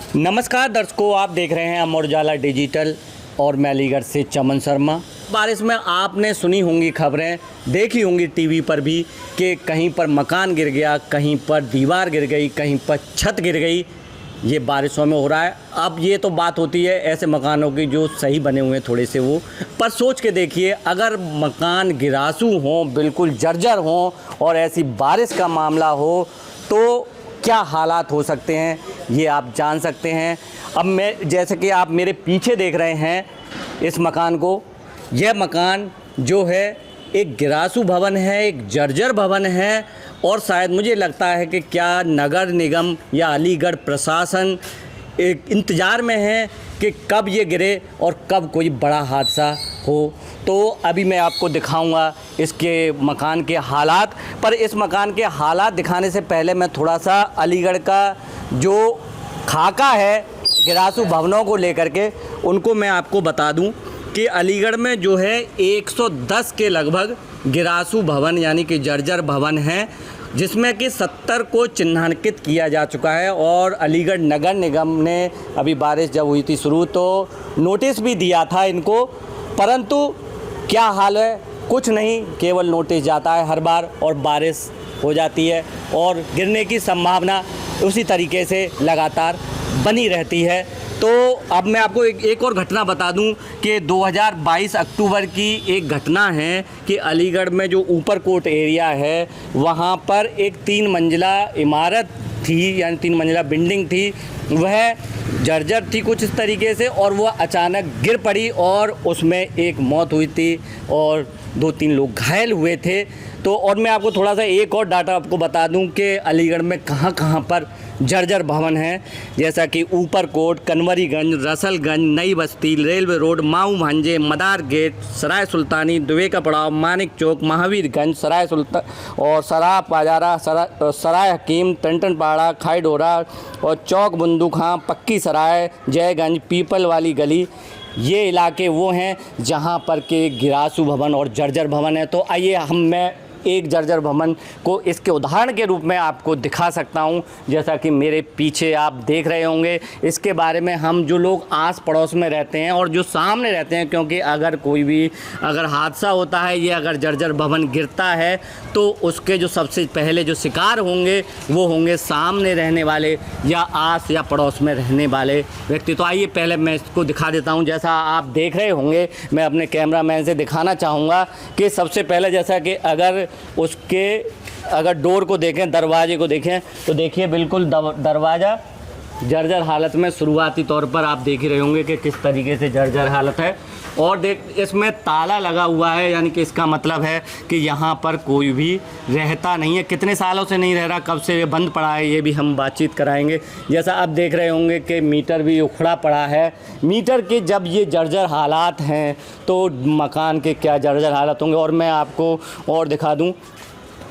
नमस्कार दर्शकों, आप देख रहे हैं अमर उजाला डिजिटल और मैं अलीगढ़ से चमन शर्मा। बारिश में आपने सुनी होंगी खबरें, देखी होंगी टीवी पर भी कि कहीं पर मकान गिर गया, कहीं पर दीवार गिर गई, कहीं पर छत गिर गई। ये बारिशों में हो रहा है। अब ये तो बात होती है ऐसे मकानों की जो सही बने हुए हैं थोड़े से, वो पर सोच के देखिए, अगर मकान गिरासू हों, बिल्कुल जर्जर हों और ऐसी बारिश का मामला हो तो क्या हालात हो सकते हैं, ये आप जान सकते हैं। अब मैं, जैसे कि आप मेरे पीछे देख रहे हैं इस मकान को, यह मकान जो है एक गिरासू भवन है, एक जर्जर भवन है और शायद मुझे लगता है कि क्या नगर निगम या अलीगढ़ प्रशासन एक इंतज़ार में है कि कब ये गिरे और कब कोई बड़ा हादसा हो। तो अभी मैं आपको दिखाऊंगा इसके मकान के हालात, पर इस मकान के हालात दिखाने से पहले मैं थोड़ा सा अलीगढ़ का जो खाका है गिरासू भवनों को लेकर के, उनको मैं आपको बता दूं कि अलीगढ़ में जो है 110 के लगभग गिरासू भवन यानी कि जर्जर भवन हैं, जिसमें कि 70 को चिन्हांकित किया जा चुका है। और अलीगढ़ नगर निगम ने अभी बारिश जब हुई थी शुरू तो नोटिस भी दिया था इनको, परंतु क्या हाल है, कुछ नहीं, केवल नोटिस जाता है हर बार और बारिश हो जाती है और गिरने की संभावना उसी तरीके से लगातार बनी रहती है। तो अब मैं आपको एक और घटना बता दूं कि 2022 अक्टूबर की एक घटना है कि अलीगढ़ में जो ऊपर कोट एरिया है वहां पर एक 3 मंजिला इमारत थी, यानी 3 मंजिला बिल्डिंग थी, वह जर्जर थी कुछ इस तरीके से और वह अचानक गिर पड़ी और उसमें एक मौत हुई थी और 2-3 लोग घायल हुए थे। तो और मैं आपको थोड़ा सा एक और डाटा आपको बता दूं कि अलीगढ़ में कहां कहां पर जर्जर भवन हैं, जैसा कि ऊपर कोट, कन्वरीगंज, रसलगंज, नई बस्ती, रेलवे रोड, माऊ भांजे, मदार गेट, सराय सुल्तानी, दुबे पड़ाव, मानिक चौक, महावीरगंज, सराय सुल्तान और सराय बाजारा, सराय हकीम, टनटनपाड़ा, खाईडोरा और चौक बंदूकहाँ, पक्की सराय, जयगंज, पीपल वाली गली, ये इलाके वो हैं जहां पर के गिरासू भवन और जर्जर भवन है। तो आइए मैं एक जर्जर भवन को इसके उदाहरण के रूप में आपको दिखा सकता हूं, जैसा कि मेरे पीछे आप देख रहे होंगे। इसके बारे में हम जो लोग आस पड़ोस में रहते हैं और जो सामने रहते हैं, क्योंकि अगर हादसा होता है, ये अगर जर्जर भवन गिरता है तो उसके जो सबसे पहले जो शिकार होंगे वो होंगे सामने रहने वाले या आस या पड़ोस में रहने वाले व्यक्ति। तो आइए पहले मैं इसको दिखा देता हूँ। जैसा आप देख रहे होंगे, मैं अपने कैमरामैन से दिखाना चाहूँगा कि सबसे पहले जैसा कि अगर डोर को देखें, दरवाजे को देखें तो देखिए बिल्कुल दरवाज़ा जर्जर हालत में, शुरुआती तौर पर आप देख ही रहे होंगे कि किस तरीके से जर्जर हालत है। और इसमें ताला लगा हुआ है, यानी कि इसका मतलब है कि यहाँ पर कोई भी रहता नहीं है। कितने सालों से नहीं रह रहा, कब से ये बंद पड़ा है, ये भी हम बातचीत कराएंगे। जैसा आप देख रहे होंगे कि मीटर भी उखड़ा पड़ा है। मीटर के जब ये जर्जर हालात हैं तो मकान के क्या जर्जर हालत होंगे। और मैं आपको और दिखा दूँ,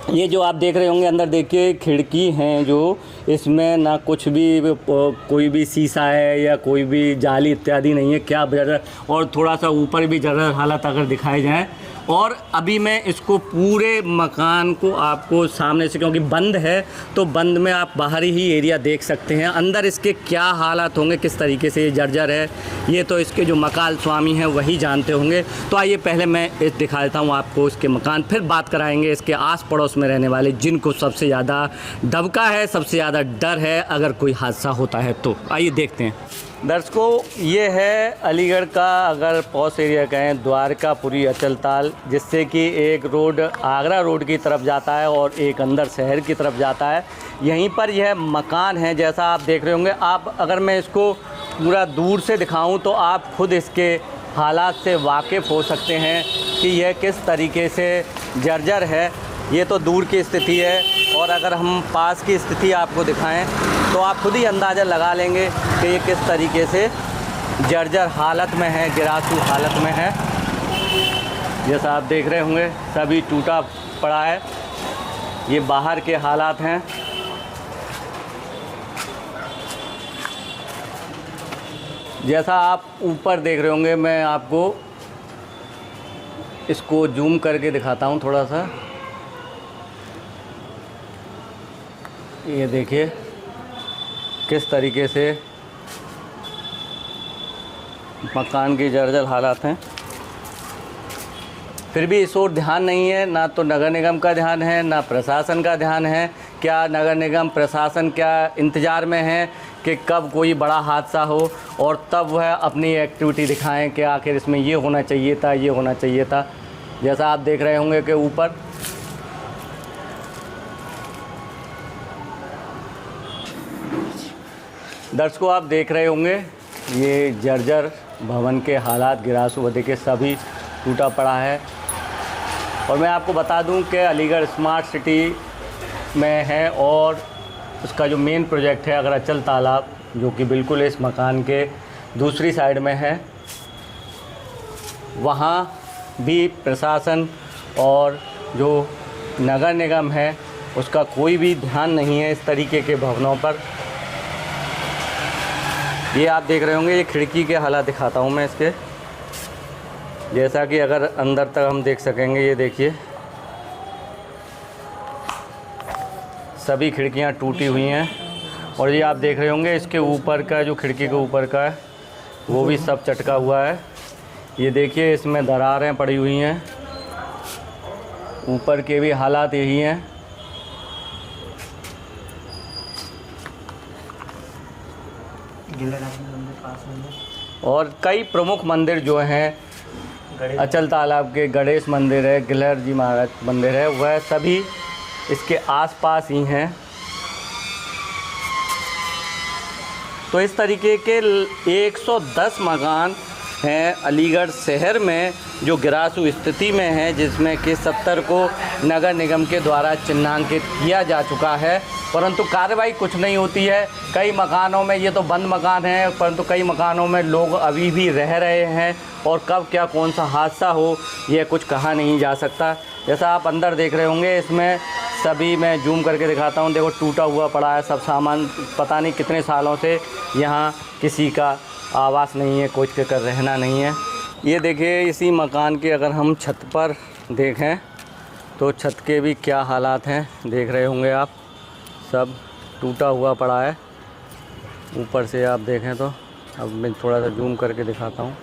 ये जो आप देख रहे होंगे अंदर देखिए खिड़की हैं, जो इसमें ना कुछ भी कोई भी शीशा है या कोई भी जाली इत्यादि नहीं है, क्या जर्जर। और थोड़ा सा ऊपर भी जर्जर हालत अगर दिखाए जाएँ। और अभी मैं इसको पूरे मकान को आपको सामने से, क्योंकि बंद है तो बंद में आप बाहरी ही एरिया देख सकते हैं, अंदर इसके क्या हालात होंगे, किस तरीके से ये जर्जर है, ये तो इसके जो मकान स्वामी हैं वही जानते होंगे। तो आइए पहले मैं दिखा देता हूँ आपको इसके मकान, फिर बात कराएंगे इसके आस पड़ोस में रहने वाले जिनको सबसे ज़्यादा दबका है, सबसे ज़्यादा डर है अगर कोई हादसा होता है तो। आइए देखते हैं। दर्शकों, ये है अलीगढ़ का, अगर पॉश एरिया कहें, द्वारकापुरी अचलताल, जिससे कि एक रोड आगरा रोड की तरफ जाता है और एक अंदर शहर की तरफ जाता है। यहीं पर यह मकान है, जैसा आप देख रहे होंगे। आप अगर मैं इसको पूरा दूर से दिखाऊं तो आप खुद इसके हालात से वाकिफ़ हो सकते हैं कि यह किस तरीके से जर्जर है। ये तो दूर की स्थिति है और अगर हम पास की स्थिति आपको दिखाएं तो आप खुद ही अंदाज़ा लगा लेंगे कि ये किस तरीके से जर्जर हालत में है, गिरासू हालत में है। जैसा आप देख रहे होंगे सभी टूटा पड़ा है। ये बाहर के हालात हैं। जैसा आप ऊपर देख रहे होंगे, मैं आपको इसको जूम करके दिखाता हूँ थोड़ा सा। ये देखिए किस तरीके से मकान की जर्जर हालात हैं, फिर भी इस ओर ध्यान नहीं है। ना तो नगर निगम का ध्यान है, ना प्रशासन का ध्यान है। क्या नगर निगम प्रशासन क्या इंतज़ार में है कि कब कोई बड़ा हादसा हो और तब वह अपनी एक्टिविटी दिखाएं कि आखिर इसमें ये होना चाहिए था, ये होना चाहिए था। जैसा आप देख रहे होंगे कि ऊपर दर्शकों आप देख रहे होंगे ये जर्जर भवन के हालात, गिरासू वधे के सभी टूटा पड़ा है। और मैं आपको बता दूं कि अलीगढ़ स्मार्ट सिटी में है और उसका जो मेन प्रोजेक्ट है अगराचल तालाब, जो कि बिल्कुल इस मकान के दूसरी साइड में है, वहाँ भी प्रशासन और जो नगर निगम है उसका कोई भी ध्यान नहीं है इस तरीके के भवनों पर। ये आप देख रहे होंगे, ये खिड़की के हालात दिखाता हूँ मैं इसके, जैसा कि अगर अंदर तक हम देख सकेंगे। ये देखिए सभी खिड़कियाँ टूटी हुई हैं और ये आप देख रहे होंगे इसके ऊपर का जो खिड़की के ऊपर का है वो भी सब चटका हुआ है। ये देखिए इसमें दरारें पड़ी हुई हैं, ऊपर के भी हालात यही हैं। और कई प्रमुख मंदिर जो हैं अचल तालाब के, गणेश मंदिर है, गिलहर जी महाराज मंदिर है, वह सभी इसके आसपास ही हैं। तो इस तरीके के 110 मकान हैं अलीगढ़ शहर में जो गिरासू स्थिति में है, जिसमें कि 70 को नगर निगम के द्वारा चिन्हांकित किया जा चुका है, परंतु कार्रवाई कुछ नहीं होती है। कई मकानों में, ये तो बंद मकान हैं, परंतु कई मकानों में लोग अभी भी रह रहे हैं और कब क्या कौन सा हादसा हो यह कुछ कहा नहीं जा सकता। जैसा आप अंदर देख रहे होंगे, इसमें सभी मैं जूम करके दिखाता हूँ, देखो टूटा हुआ पड़ा है सब सामान। पता नहीं कितने सालों से यहाँ किसी का आवास नहीं है, कोई कर रहना नहीं है। ये देखिए इसी मकान के अगर हम छत पर देखें तो छत के भी क्या हालात हैं, देख रहे होंगे आप, सब टूटा हुआ पड़ा है। ऊपर से आप देखें तो, अब मैं थोड़ा सा जूम करके दिखाता हूँ।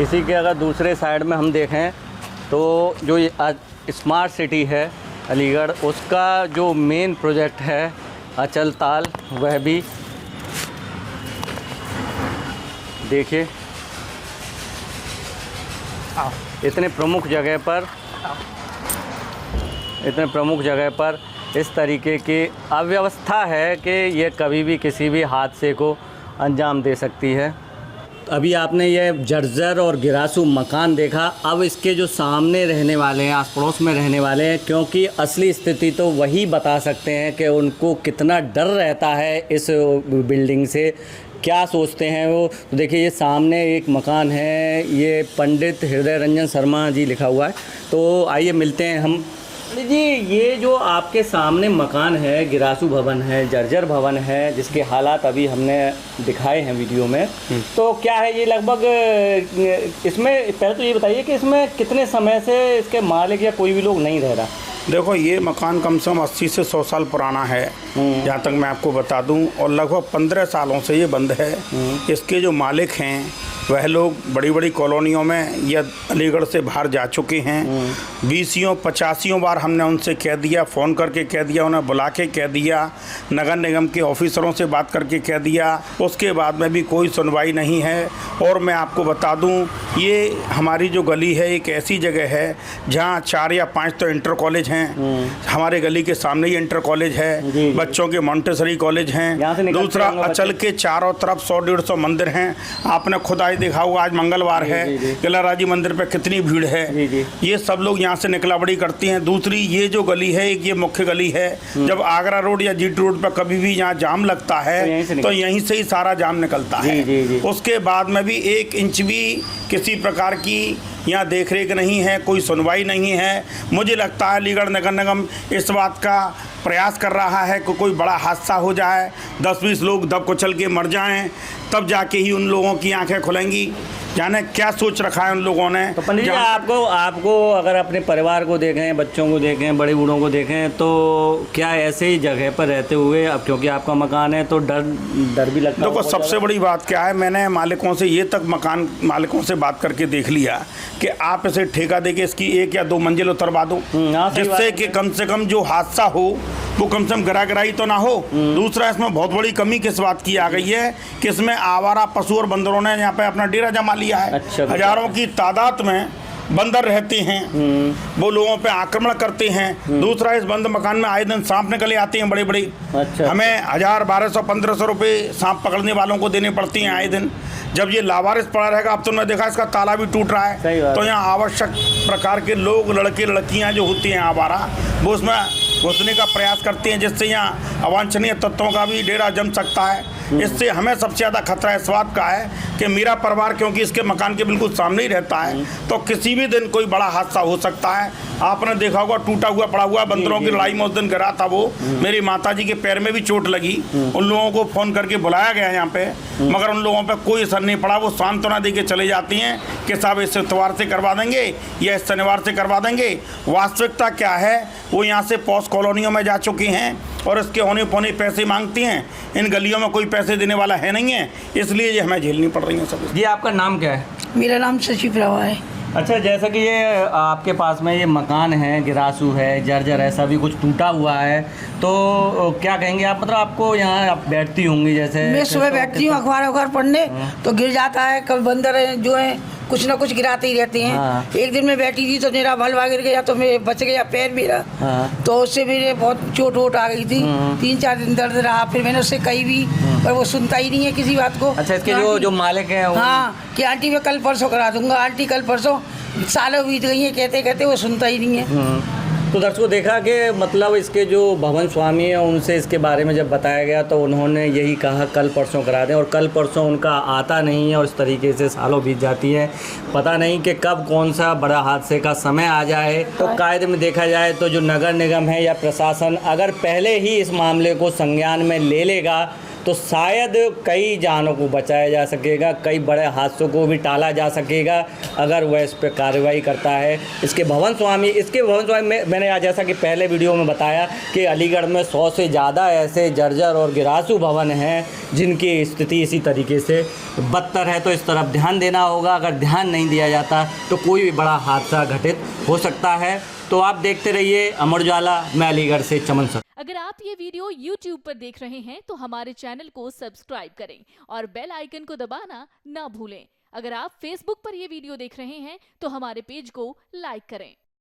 इसी के अगर दूसरे साइड में हम देखें तो जो ये स्मार्ट सिटी है अलीगढ़, उसका जो मेन प्रोजेक्ट है अचल ताल, वह भी देखिए इतने प्रमुख जगह पर इस तरीके की अव्यवस्था है कि ये कभी भी किसी भी हादसे को अंजाम दे सकती है। अभी आपने ये जर्जर और गिरासू मकान देखा, अब इसके जो सामने रहने वाले हैं, आस पड़ोस में रहने वाले हैं, क्योंकि असली स्थिति तो वही बता सकते हैं कि उनको कितना डर रहता है इस बिल्डिंग से, क्या सोचते हैं वो। तो देखिए ये सामने एक मकान है, ये पंडित हृदय रंजन शर्मा जी लिखा हुआ है। तो आइए मिलते हैं हम जी। ये जो आपके सामने मकान है, गिरासू भवन है, जर्जर भवन है, जिसके हालात अभी हमने दिखाए हैं वीडियो में, तो क्या है ये लगभग, इसमें पहले तो ये बताइए कि इसमें कितने समय से इसके मालिक या कोई भी लोग नहीं रह रहा। देखो ये मकान कम से कम 80 से 100 साल पुराना है, जहाँ तक मैं आपको बता दूं, और लगभग 15 सालों से ये बंद है। इसके जो मालिक हैं वह लोग बड़ी बड़ी कॉलोनियों में या अलीगढ़ से बाहर जा चुके हैं। 20-85 बार हमने उनसे कह दिया, फ़ोन करके कह दिया, उन्हें बुला के कह दिया, नगर निगम के ऑफिसरों से बात करके कह दिया, उसके बाद में भी कोई सुनवाई नहीं है। और मैं आपको बता दूं, ये हमारी जो गली है एक ऐसी जगह है जहाँ 4 या 5 तो इंटर कॉलेज हैं। हमारे गली के सामने ही इंटर कॉलेज है, बच्चों के मॉन्टेसरी कॉलेज हैं। दूसरा अचल के चारों तरफ 100-150 मंदिर हैं। आपने खुद आज देखा होगा, आज मंगलवार है, गिलहराजी मंदिर पे कितनी भीड़ है। ये सब लोग यहाँ से निकलाबड़ी करती हैं। दूसरी ये जो गली है, एक ये मुख्य गली है, जब आगरा रोड या जीटी रोड पर कभी भी यहाँ जाम लगता है तो यहीं से ही सारा जाम निकलता है। उसके बाद में भी 1 इंच भी किसी प्रकार की यहाँ देख रेख नहीं है, कोई सुनवाई नहीं है। मुझे लगता है अलीगढ़ नगर निगम इस बात का प्रयास कर रहा है कि कोई बड़ा हादसा हो जाए, 10-20 लोग दब कुचल के मर जाएं, तब जाके ही उन लोगों की आंखें खुलेंगी। जाने क्या सोच रखा है उन लोगों ने। तो पंडित जी, आपको अगर अपने परिवार को देखें, बच्चों को देखें, बड़े बूढ़ों को देखें, तो क्या ऐसे ही जगह पर रहते हुए, अब क्योंकि आपका मकान है तो डर भी लगता है? देखो, सबसे बड़ी बात क्या है, मैंने मालिकों से ये तक मकान मालिकों से बात करके देख लिया कि आप इसे ठेका देके इसकी 1 या 2 मंजिल उतरवा दो, जिससे कि कम से कम जो हादसा हो वो कम से कम गिराई तो ना हो। दूसरा, इसमें बहुत बड़ी कमी किस बात की आ गई है कि इसमें आवारा पशु और बंदरों ने यहाँ पे अपना डेरा जमा लिया है। अच्छा, हजारों की तादाद में बंदर रहते हैं, वो लोगों पे आक्रमण करते हैं। दूसरा, इस बंद मकान में आए दिन सांप निकले आते हैं बड़े बड़े। अच्छा। हमें 1000, 1200, 1500 रुपये सांप पकड़ने वालों को देने पड़ती हैं आए दिन। जब ये लावारिस पड़ा रहेगा, अब तुमने देखा इसका ताला भी टूट रहा है, तो यहाँ आवश्यक प्रकार के लोग, लड़के लड़कियाँ जो होती हैं आवारा, वो उसमें घुसने का प्रयास करते हैं, जिससे यहाँ अवांछनीय तत्वों का भी डेरा जम सकता है। इससे हमें सबसे ज़्यादा खतरा इस बात का है कि मेरा परिवार क्योंकि इसके मकान के बिल्कुल सामने ही रहता है, तो किसी भी दिन कोई बड़ा हादसा हो सकता है। आपने देखा होगा, टूटा हुआ पड़ा हुआ बंदरों की लड़ाई में उस दिन गिरा था वो, मेरी माताजी के पैर में भी चोट लगी। उन लोगों को फ़ोन करके बुलाया गया यहाँ पे, मगर उन लोगों पे कोई असर नहीं पड़ा। वो सांत्वना दे के चले जाती हैं कि साहब इस इतवार से करवा देंगे या इस शनिवार से करवा देंगे। वास्तविकता क्या है, वो यहाँ से पॉश कॉलोनियों में जा चुकी हैं और इसके होने पौने पैसे मांगती हैं। इन गलियों में कोई पैसे देने वाला है नहीं है, इसलिए ये हमें झेलनी पड़ रही है सब। जी, आपका नाम क्या है? मेरा नाम शशि प्रभा है। अच्छा, जैसा कि ये आपके पास में ये मकान है, गिरासू है, जर्जर है, सभी कुछ टूटा हुआ है, तो क्या कहेंगे आप? मतलब आपको यहाँ आप बैठती होंगी, जैसे मैं सुबह बैठती हूँ अखबार पढ़ने, तो गिर जाता है। कभी बंदर जो है कुछ ना कुछ गिराते ही रहते हैं। हाँ। एक दिन मैं बैठी थी तो मेरा भलवा गिर गया, तो मैं बच गया पैर मेरा। हाँ। तो उससे मेरे बहुत चोट वोट आ गई थी। 3-4 दिन दर्द रहा। फिर मैंने उससे कही भी, पर वो सुनता ही नहीं है किसी बात को। अच्छा, इसके जो मालिक है हाँ, कि आंटी मैं कल परसों करा दूंगा, आंटी कल परसों, सालों बीत गई है कहते कहते, वो सुनता ही नहीं है। तो दर्शकों, देखा कि मतलब इसके जो भवन स्वामी हैं उनसे इसके बारे में जब बताया गया तो उन्होंने यही कहा कल परसों करा दें, और कल परसों उनका आता नहीं है और इस तरीके से सालों बीत जाती है। पता नहीं कि कब कौन सा बड़ा हादसे का समय आ जाए। तो कायदे में देखा जाए तो जो नगर निगम है या प्रशासन अगर पहले ही इस मामले को संज्ञान में ले लेगा तो शायद कई जानों को बचाया जा सकेगा, कई बड़े हादसों को भी टाला जा सकेगा अगर वह इस पर कार्रवाई करता है। इसके भवन स्वामी मैंने आज जैसा कि पहले वीडियो में बताया कि अलीगढ़ में 100 से ज़्यादा ऐसे जर्जर और गिरासू भवन हैं जिनकी स्थिति इसी तरीके से बदतर है। तो इस तरफ ध्यान देना होगा। अगर ध्यान नहीं दिया जाता तो कोई भी बड़ा हादसा घटित हो सकता है। तो आप देखते रहिए अमर उजाला। मैं अलीगढ़ से चमन सर। अगर आप ये वीडियो YouTube पर देख रहे हैं तो हमारे चैनल को सब्सक्राइब करें और बेल आइकन को दबाना ना भूलें। अगर आप Facebook पर ये वीडियो देख रहे हैं तो हमारे पेज को लाइक करें।